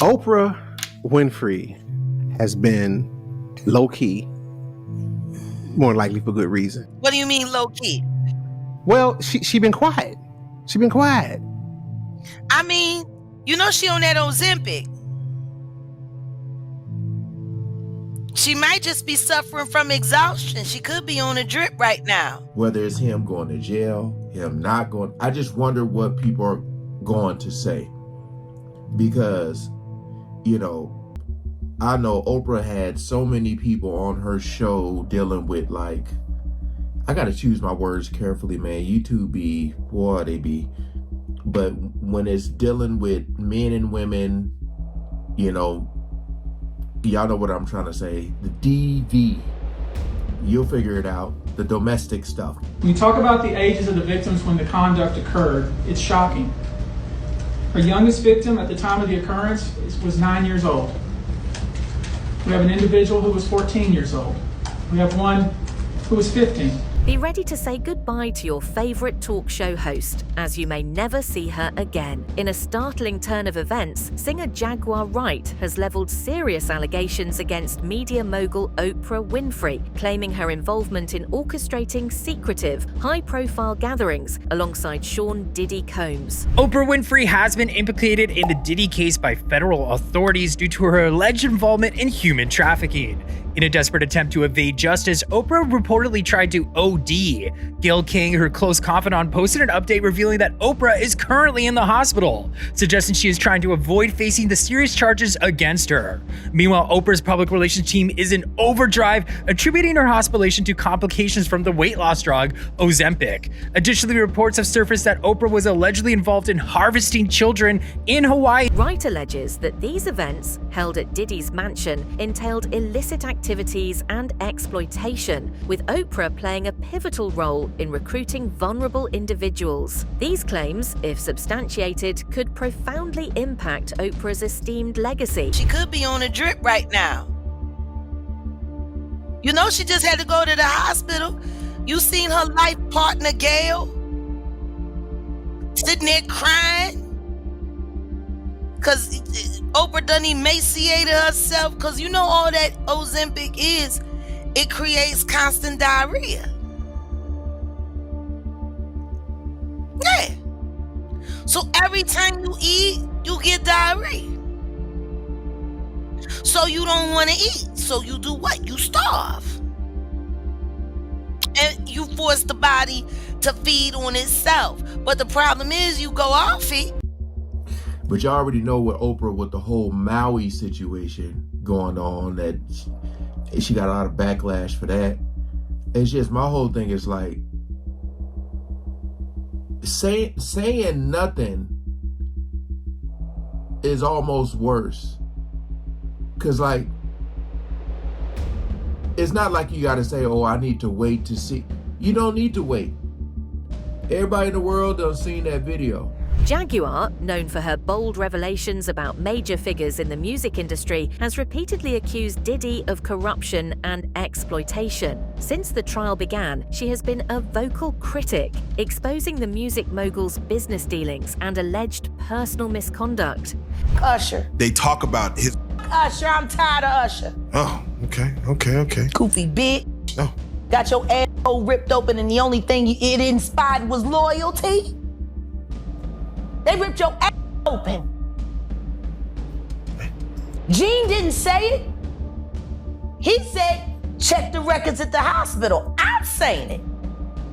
Oprah Winfrey has been low-key, more likely for good reason. What do you mean low-key? Well, she been quiet. She been quiet. I mean, you know she on that Ozempic. She might just be suffering from exhaustion. She could be on a drip right now. Whether it's him going to jail, him not going, I just wonder what people are going to say. Because, you know, I know Oprah had so many people on her show dealing with, like, I got to choose my words carefully, man. You two be, boy, they be. But when it's dealing with men and women, you know, y'all know what I'm trying to say. The DV, you'll figure it out. The domestic stuff. When you talk about the ages of the victims when the conduct occurred, it's shocking. Our youngest victim at the time of the occurrence was 9 years old. We have an individual who was 14 years old. We have one who was 15. Be ready to say goodbye to your favorite talk show host, as you may never see her again. In a startling turn of events, singer Jaguar Wright has leveled serious allegations against media mogul Oprah Winfrey, claiming her involvement in orchestrating secretive, high-profile gatherings alongside Sean Diddy Combs. Oprah Winfrey has been implicated in the Diddy case by federal authorities due to her alleged involvement in human trafficking. In a desperate attempt to evade justice, Oprah reportedly tried to OD. Gayle King, her close confidant, posted an update revealing that Oprah is currently in the hospital, suggesting she is trying to avoid facing the serious charges against her. Meanwhile, Oprah's public relations team is in overdrive, attributing her hospitalization to complications from the weight loss drug Ozempic. Additionally, reports have surfaced that Oprah was allegedly involved in harvesting children in Hawaii. Wright alleges that these events, held at Diddy's mansion, entailed illicit activities and exploitation, with Oprah playing a pivotal role in recruiting vulnerable individuals. These claims, if substantiated, could profoundly impact Oprah's esteemed legacy. She could be on a drip right now. You know she just had to go to the hospital. You seen her life partner, Gayle, sitting there crying because Oprah done emaciated herself, because you know all that Ozempic is, it creates constant diarrhea. Yeah. So every time you eat, you get diarrhea. So you don't want to eat. So you do what? You starve. And you force the body to feed on itself. But the problem is you go off it. But you already know with Oprah, with the whole Maui situation going on, that she got a lot of backlash for that. It's just, my whole thing is like, saying nothing is almost worse. Cause like, it's not like you gotta say, oh, I need to wait to see. You don't need to wait. Everybody in the world done seen that video. Jaguar, known for her bold revelations about major figures in the music industry, has repeatedly accused Diddy of corruption and exploitation. Since the trial began, she has been a vocal critic, exposing the music mogul's business dealings and alleged personal misconduct. Usher. They talk about his... Usher, I'm tired of Usher. Oh, okay. Goofy bitch. Oh. Got your asshole ripped open and the only thing it inspired was loyalty? They ripped your ass open. Gene didn't say it. He said, check the records at the hospital. I'm saying it.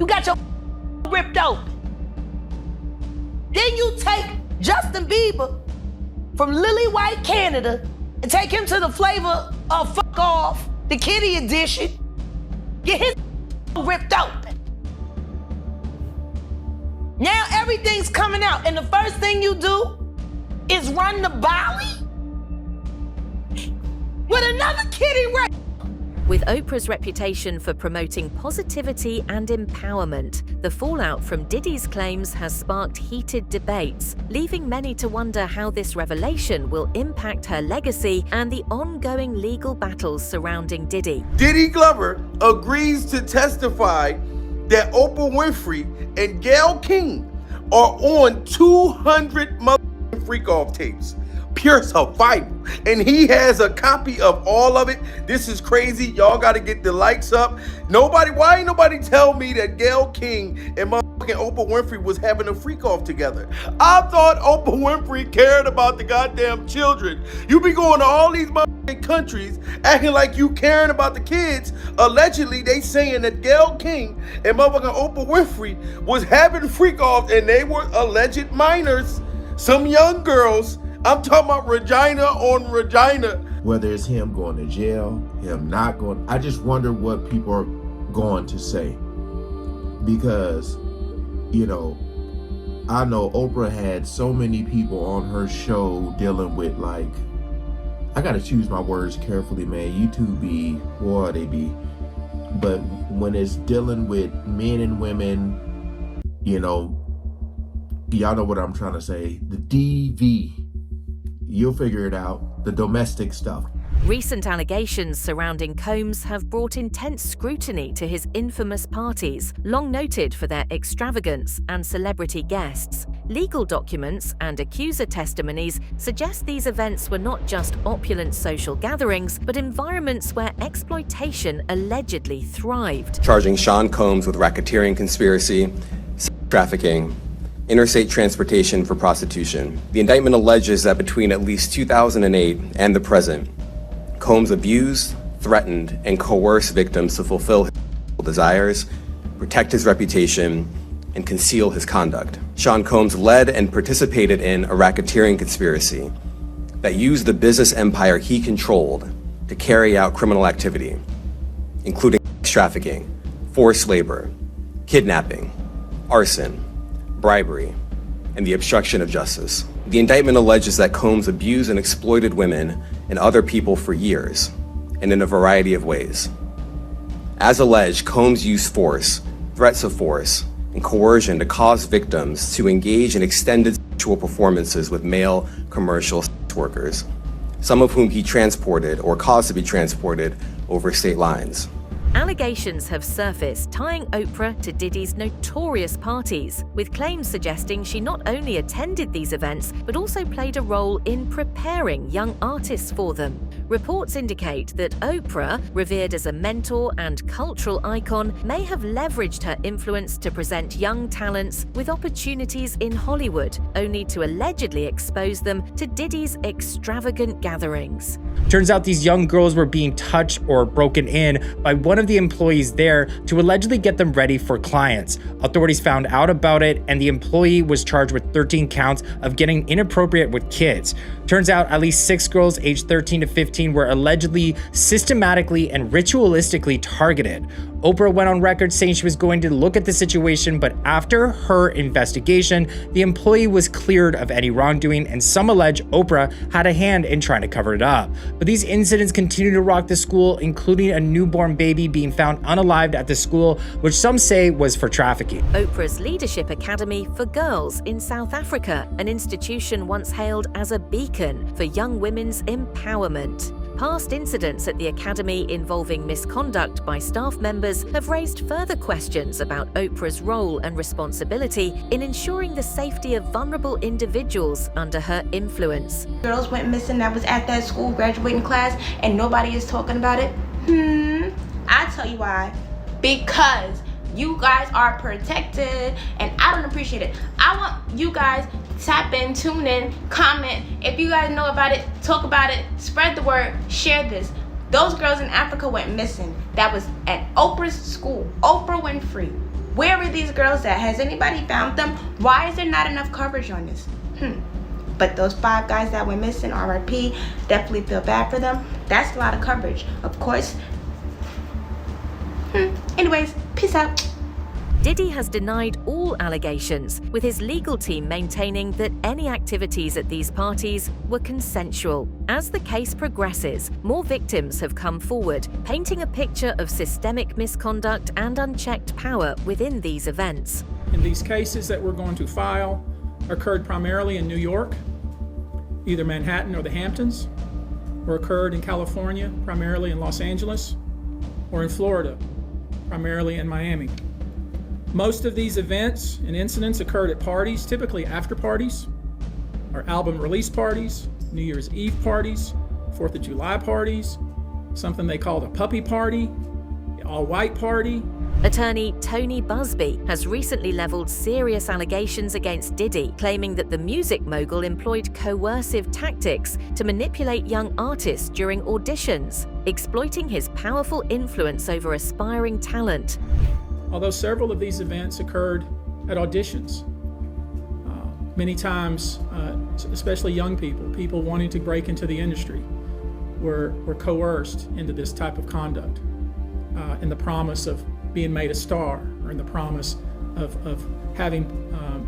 You got your ripped open. Then you take Justin Bieber from Lily White, Canada, and take him to the flavor of Fuck Off, the kiddie edition. Get his ripped open. Now everything's coming out, and the first thing you do is run the Bali with another kiddie rape. With Oprah's reputation for promoting positivity and empowerment, the fallout from Diddy's claims has sparked heated debates, leaving many to wonder how this revelation will impact her legacy and the ongoing legal battles surrounding Diddy. Diddy Glover agrees to testify that Oprah Winfrey and Gayle King are on 200 freak-off tapes. pure survival. And he has a copy of all of it. This is crazy. Y'all got to get the likes up. Why ain't nobody tell me that Gayle King and motherfucking Oprah Winfrey was having a freak off together? I thought Oprah Winfrey cared about the goddamn children. You be going to all these motherfucking countries acting like you caring about the kids. Allegedly, they saying that Gayle King and motherfucking Oprah Winfrey was having freak offs and they were alleged minors. Some young girls. I'm talking about Regina on Regina. Whether it's him going to jail, him not going, I just wonder what people are going to say. Because, you know, I know Oprah had so many people on her show dealing with, like, I gotta choose my words carefully, man. YouTube be, boy, they be. But when it's dealing with men and women, you know, y'all know what I'm trying to say. The DV. You'll figure it out. The domestic stuff. Recent allegations surrounding Combs have brought intense scrutiny to his infamous parties, long noted for their extravagance and celebrity guests. Legal documents and accuser testimonies suggest these events were not just opulent social gatherings, but environments where exploitation allegedly thrived. Charging Sean Combs with racketeering conspiracy, sex trafficking, interstate transportation for prostitution. The indictment alleges that between at least 2008 and the present, Combs abused, threatened, and coerced victims to fulfill his desires, protect his reputation, and conceal his conduct. Sean Combs led and participated in a racketeering conspiracy that used the business empire he controlled to carry out criminal activity, including sex trafficking, forced labor, kidnapping, arson, bribery, and the obstruction of justice. The indictment alleges that Combs abused and exploited women and other people for years, and in a variety of ways. As alleged, Combs used force, threats of force, and coercion to cause victims to engage in extended sexual performances with male commercial sex workers, some of whom he transported or caused to be transported over state lines. Allegations have surfaced tying Oprah to Diddy's notorious parties, with claims suggesting she not only attended these events, but also played a role in preparing young artists for them. Reports indicate that Oprah, revered as a mentor and cultural icon, may have leveraged her influence to present young talents with opportunities in Hollywood, only to allegedly expose them to Diddy's extravagant gatherings. Turns out these young girls were being touched or broken in by one of the employees there to allegedly get them ready for clients. Authorities found out about it, and the employee was charged with 13 counts of getting inappropriate with kids. Turns out at least 6 girls aged 13 to 15 were allegedly systematically and ritualistically targeted. Oprah went on record saying she was going to look at the situation, but after her investigation, the employee was cleared of any wrongdoing, and some allege Oprah had a hand in trying to cover it up. But these incidents continue to rock the school, including a newborn baby being found unalived at the school, which some say was for trafficking. Oprah's Leadership Academy for Girls in South Africa, an institution once hailed as a beacon for young women's empowerment. Past incidents at the academy involving misconduct by staff members have raised further questions about Oprah's role and responsibility in ensuring the safety of vulnerable individuals under her influence. Girls went missing that was at that school graduating class and nobody is talking about it? I tell you why. Because you guys are protected and I don't appreciate it. I want you guys to tap in, tune in, comment. If you guys know about it, talk about it, spread the word, share this. Those girls in Africa went missing. That was at Oprah's school, Oprah Winfrey. Where were these girls at? Has anybody found them? Why is there not enough coverage on this? But those 5 guys that went missing, RIP, definitely feel bad for them. That's a lot of coverage. Of course. Anyways, peace out. Diddy has denied all allegations, with his legal team maintaining that any activities at these parties were consensual. As the case progresses, more victims have come forward, painting a picture of systemic misconduct and unchecked power within these events. And these cases that we're going to file occurred primarily in New York, either Manhattan or the Hamptons, or occurred in California, primarily in Los Angeles, or in Florida, primarily in Miami. Most of these events and incidents occurred at parties, typically after parties, or album release parties, New Year's Eve parties, 4th of July parties, something they called a puppy party, all-white party. Attorney Tony Busby has recently leveled serious allegations against Diddy, claiming that the music mogul employed coercive tactics to manipulate young artists during auditions, exploiting his powerful influence over aspiring talent. Although several of these events occurred at auditions, many times, especially young people wanting to break into the industry, were coerced into this type of conduct in the promise of being made a star, or in the promise of having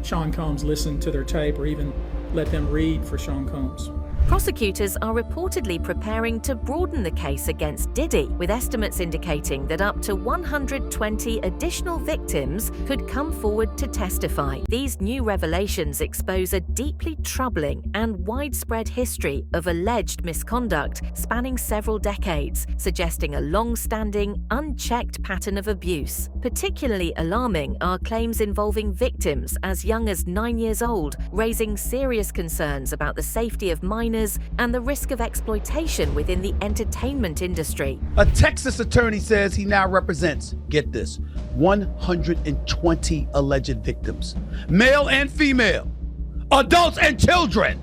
Sean Combs listen to their tape or even let them read for Sean Combs. Prosecutors are reportedly preparing to broaden the case against Diddy, with estimates indicating that up to 120 additional victims could come forward to testify. These new revelations expose a deeply troubling and widespread history of alleged misconduct spanning several decades, suggesting a long-standing, unchecked pattern of abuse. Particularly alarming are claims involving victims as young as 9 years old, raising serious concerns about the safety of minors and the risk of exploitation within the entertainment industry. A Texas attorney says he now represents, get this, 120 alleged victims, male and female, adults and children,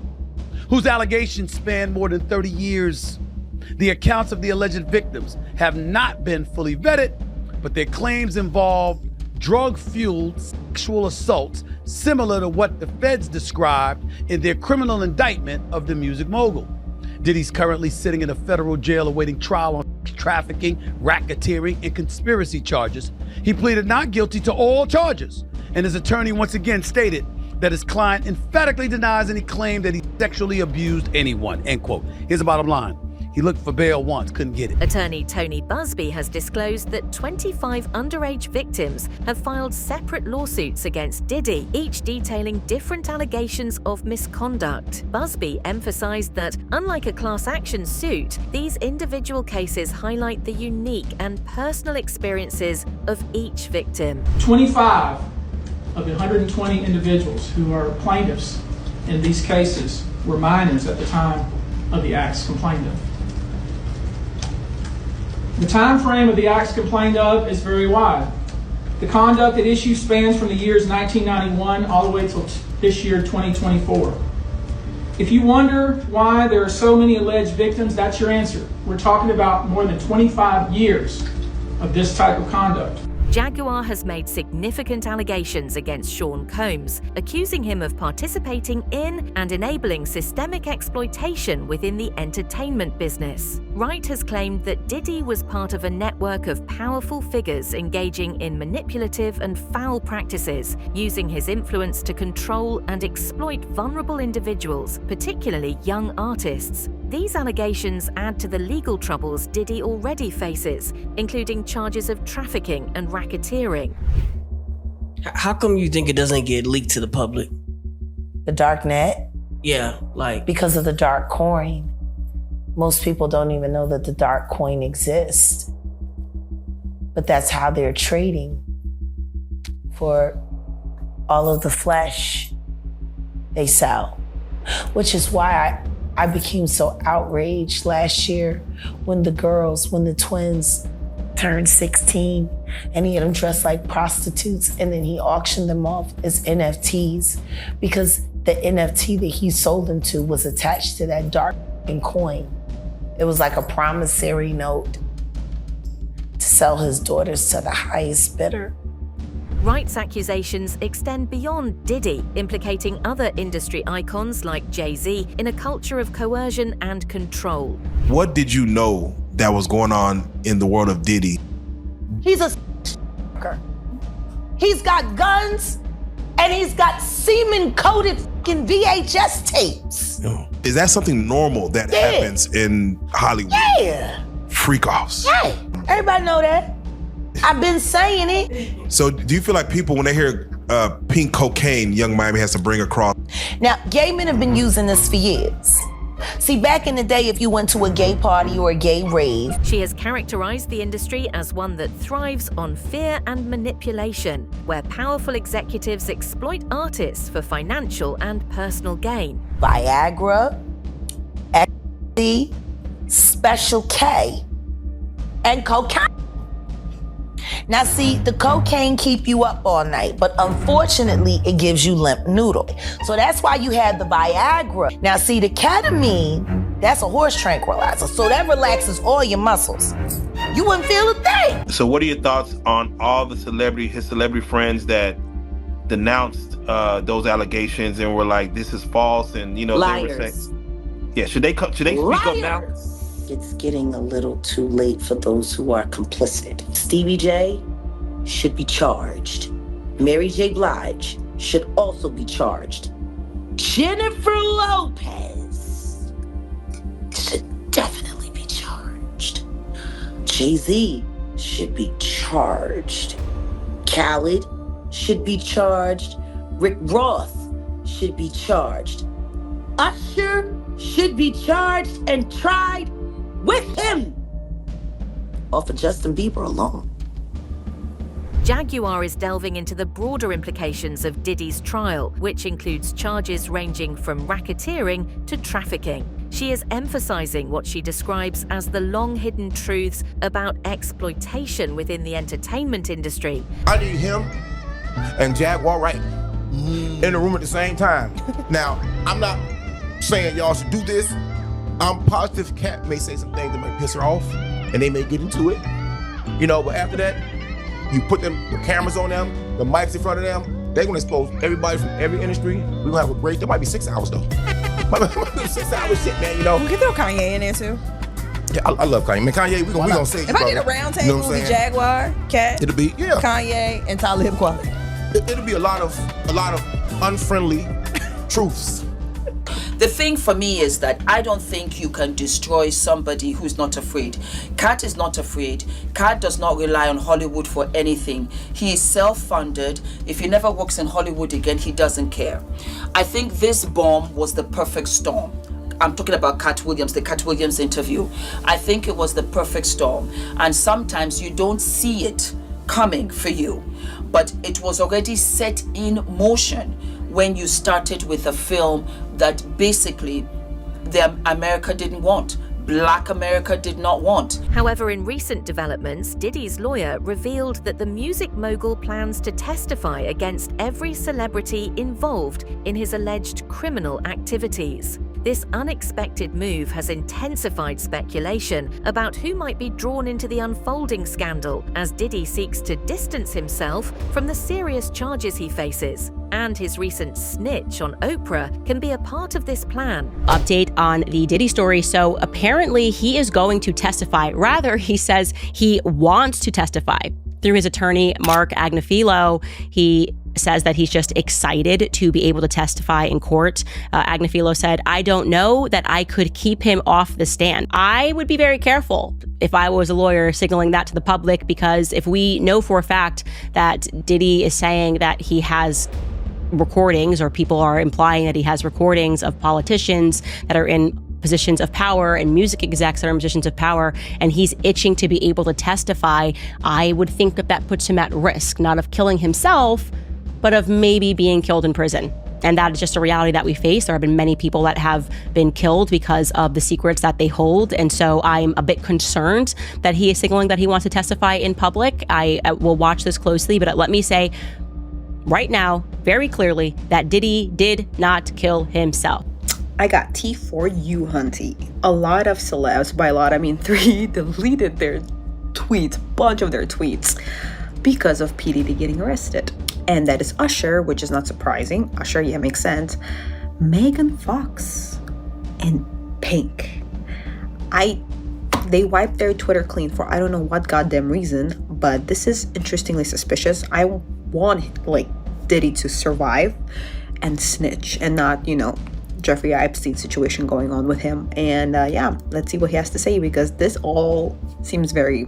whose allegations span more than 30 years. The accounts of the alleged victims have not been fully vetted, but their claims involve drug-fueled sexual assaults similar to what the feds described in their criminal indictment of the music mogul. Diddy's currently sitting in a federal jail awaiting trial on trafficking, racketeering, and conspiracy charges. He pleaded not guilty to all charges, and his attorney once again stated that his client emphatically denies any claim that he sexually abused anyone, end quote. Here's the bottom line. He looked for bail once, couldn't get it. Attorney Tony Busby has disclosed that 25 underage victims have filed separate lawsuits against Diddy, each detailing different allegations of misconduct. Busby emphasized that, unlike a class action suit, these individual cases highlight the unique and personal experiences of each victim. 25 of the 120 individuals who are plaintiffs in these cases were minors at the time of the acts complained of. The time frame of the acts complained of is very wide. The conduct at issue spans from the years 1991 all the way till this year, 2024. If you wonder why there are so many alleged victims, that's your answer. We're talking about more than 25 years of this type of conduct. Jaguar has made significant allegations against Sean Combs, accusing him of participating in and enabling systemic exploitation within the entertainment business. Wright has claimed that Diddy was part of a network of powerful figures engaging in manipulative and foul practices, using his influence to control and exploit vulnerable individuals, particularly young artists. These allegations add to the legal troubles Diddy already faces, including charges of trafficking and racketeering. How come you think it doesn't get leaked to the public? The dark net? Yeah, like... Because of the dark coin. Most people don't even know that the dark coin exists. But that's how they're trading for all of the flesh they sell. Which is why I became so outraged last year when the twins turned 16 and he had them dressed like prostitutes and then he auctioned them off as NFTs because the NFT that he sold them to was attached to that dark coin. It was like a promissory note to sell his daughters to the highest bidder. Wright's accusations extend beyond Diddy, implicating other industry icons like Jay-Z in a culture of coercion and control. What did you know that was going on in the world of Diddy? He's a fucker. He's got guns and he's got semen-coated fucking VHS tapes. Is that something normal that happens in Hollywood? Yeah. Freak-offs. Yeah, everybody know that. I've been saying it. So do you feel like people, when they hear pink cocaine, Young Miami has to bring across? Now, gay men have been using this for years. See, back in the day, if you went to a gay party or a gay rave. She has characterized the industry as one that thrives on fear and manipulation, where powerful executives exploit artists for financial and personal gain. Viagra, the Special K, and cocaine. Now see, the cocaine keep you up all night, but unfortunately it gives you limp noodle. So that's why you have the Viagra. Now see, the ketamine, that's a horse tranquilizer, so that relaxes all your muscles. You wouldn't feel a thing. So what are your thoughts on all the his celebrity friends that denounced those allegations and were like, this is false, and you know, liars. They were saying, yeah, should they speak up now? It's getting a little too late for those who are complicit. Stevie J should be charged. Mary J. Blige should also be charged. Jennifer Lopez should definitely be charged. Jay-Z should be charged. Khaled should be charged. Rick Ross should be charged. Usher should be charged and tried with him. Or for Justin Bieber alone. Jaguar is delving into the broader implications of Diddy's trial, which includes charges ranging from racketeering to trafficking. She is emphasizing what she describes as the long-hidden truths about exploitation within the entertainment industry. I need him and Jaguar Wright in the room at the same time. Now, I'm not saying y'all should do this. I'm positive Kat may say some things that might piss her off, and they may get into it. You know, but after that, you put the cameras on them, the mics in front of them, they're gonna expose everybody from every industry. We're gonna have a great, there might be 6 hours though. 6 hours shit, man, you know. We can throw Kanye in there too. Yeah, I love Kanye. Man, Kanye, we gonna say. If I did a round table, you know, it'll be Jaguar, Kat, it'll be, yeah, Kanye, and Talib Kweli. It'll be a lot of unfriendly truths. The thing for me is that I don't think you can destroy somebody who's not afraid. Kat is not afraid. Kat does not rely on Hollywood for anything. He is self-funded. If he never works in Hollywood again, he doesn't care. I think this bomb was the perfect storm. I'm talking about Cat Williams, the Cat Williams interview. I think it was the perfect storm. And sometimes you don't see it coming for you, but it was already set in motion when you started with a film that basically America didn't want. Black America did not want. However, in recent developments, Diddy's lawyer revealed that the music mogul plans to testify against every celebrity involved in his alleged criminal activities. This unexpected move has intensified speculation about who might be drawn into the unfolding scandal as Diddy seeks to distance himself from the serious charges he faces. And his recent snitch on Oprah can be a part of this plan. Update on the Diddy story. So apparently he is going to testify. Rather, he says he wants to testify. Through his attorney, Mark Agnifilo, he says that he's just excited to be able to testify in court. Agnifilo said, "I don't know that I could keep him off the stand." I would be very careful if I was a lawyer signaling that to the public, because if we know for a fact that Diddy is saying that he has recordings, or people are implying that he has recordings of politicians that are in positions of power and music execs that are in positions of power, and he's itching to be able to testify, I would think that that puts him at risk, not of killing himself, but of maybe being killed in prison. And that is just a reality that we face. There have been many people that have been killed because of the secrets that they hold. And so I'm a bit concerned that he is signaling that he wants to testify in public. I will watch this closely, but let me say right now, very clearly, that Diddy did not kill himself. I got tea for you, Hunty. A lot of celebs, by a lot I mean 3, deleted their tweets, bunch of their tweets, because of P. Diddy getting arrested. And that is Usher, which is not surprising. Usher, yeah, makes sense. Megan Fox and Pink. They wiped their Twitter clean for I don't know what goddamn reason, but this is interestingly suspicious. I want Diddy to survive and snitch and not, Jeffrey Epstein situation going on with him. And yeah, let's see what he has to say, because this all seems very,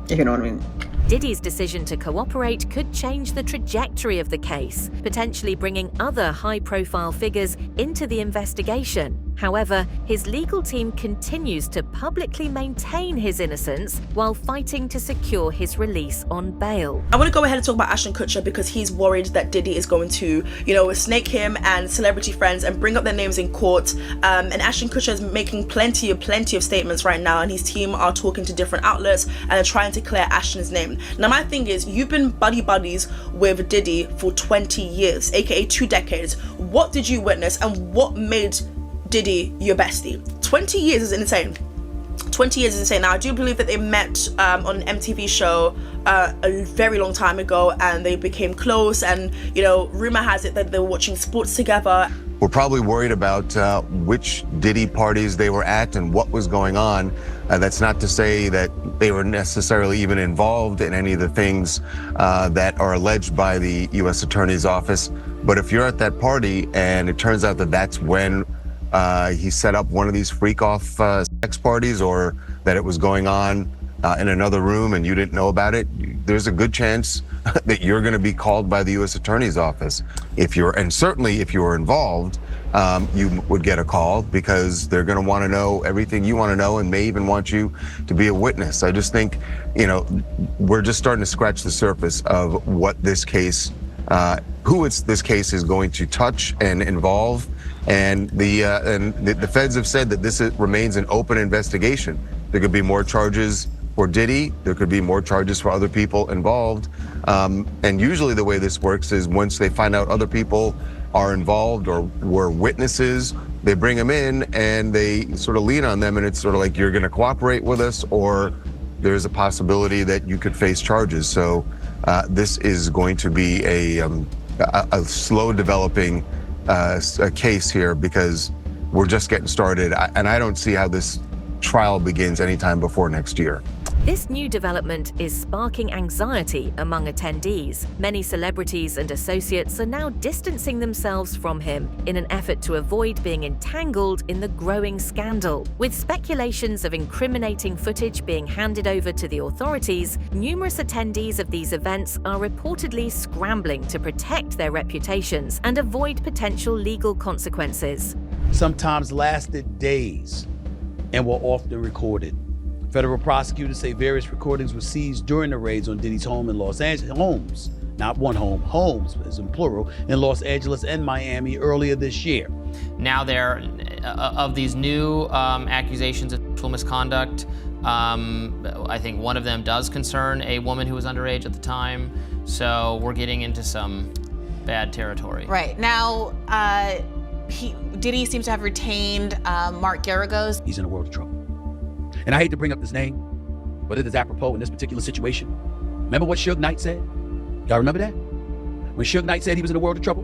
if you know what I mean. Diddy's decision to cooperate could change the trajectory of the case, potentially bringing other high-profile figures into the investigation. However, his legal team continues to publicly maintain his innocence while fighting to secure his release on bail. I want to go ahead and talk about Ashton Kutcher because he's worried that Diddy is going to, snake him and celebrity friends and bring up their names in court. And Ashton Kutcher is making plenty of statements right now, and his team are talking to different outlets and are trying to clear Ashton's name. Now, my thing is, you've been buddies with Diddy for 20 years, aka 2 decades. What did you witness, and what made Diddy your bestie? 20 years is insane. 20 years is insane. Now, I do believe that they met on an MTV show a very long time ago, and they became close, and rumor has it that they were watching sports together. We're probably worried about which Diddy parties they were at and what was going on. That's not to say that they were necessarily even involved in any of the things that are alleged by the U.S. Attorney's Office. But if you're at that party and it turns out that that's when he set up one of these freak-off sex parties, or that it was going on in another room and you didn't know about it, there's a good chance that you're going to be called by the U.S. Attorney's Office. And certainly if you were involved, you would get a call, because they're going to want to know everything you want to know and may even want you to be a witness. I just think, we're just starting to scratch the surface of what this case, this case is going to touch and involve. And the feds have said that this remains an open investigation. There could be more charges for Diddy. There could be more charges for other people involved. And usually the way this works is once they find out other people are involved or were witnesses, they bring them in and they sort of lean on them, and it's sort of like, you're going to cooperate with us, or there's a possibility that you could face charges. So this is going to be a slow developing a case here, because we're just getting started, and I don't see how this trial begins anytime before next year. This new development is sparking anxiety among attendees. Many celebrities and associates are now distancing themselves from him in an effort to avoid being entangled in the growing scandal. With speculations of incriminating footage being handed over to the authorities, numerous attendees of these events are reportedly scrambling to protect their reputations and avoid potential legal consequences. Sometimes lasted days and were often recorded. Federal prosecutors say various recordings were seized during the raids on Diddy's home in Los Angeles, homes, not one home, homes as in plural, in Los Angeles and Miami earlier this year. Now there, of these new accusations of sexual misconduct, I think one of them does concern a woman who was underage at the time. So we're getting into some bad territory. Right. Now, Diddy seems to have retained Mark Garagos. He's in a world of trouble. And I hate to bring up this name, but it is apropos in this particular situation. Remember what Suge Knight said? Y'all remember that? When Suge Knight said he was in a world of trouble?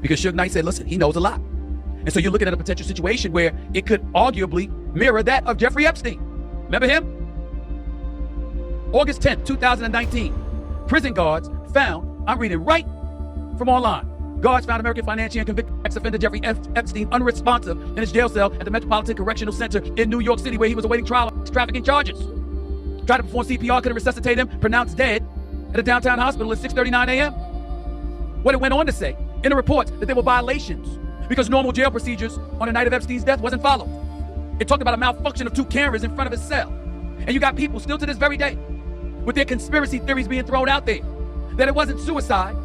Because Suge Knight said, listen, he knows a lot. And so you're looking at a potential situation where it could arguably mirror that of Jeffrey Epstein. Remember him? August 10th, 2019. Prison guards found, I'm reading right from online. Guards found American financier and convicted ex-offender Jeffrey Epstein unresponsive in his jail cell at the Metropolitan Correctional Center in New York City, where he was awaiting trial on trafficking charges. Tried to perform CPR, couldn't resuscitate him, pronounced dead at a downtown hospital at 6:39 a.m. What it went on to say in the report, that there were violations because normal jail procedures on the night of Epstein's death wasn't followed. It talked about a malfunction of 2 cameras in front of his cell. And you got people still to this very day with their conspiracy theories being thrown out there that it wasn't suicide,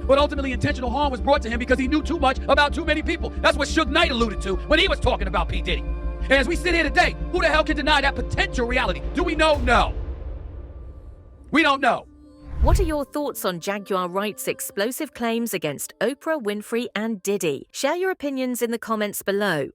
but ultimately intentional harm was brought to him because he knew too much about too many people. That's what Suge Knight alluded to when he was talking about P. Diddy. And as we sit here today, who the hell can deny that potential reality? Do we know? No. We don't know. What are your thoughts on Jaguar Wright's explosive claims against Oprah Winfrey and Diddy? Share your opinions in the comments below.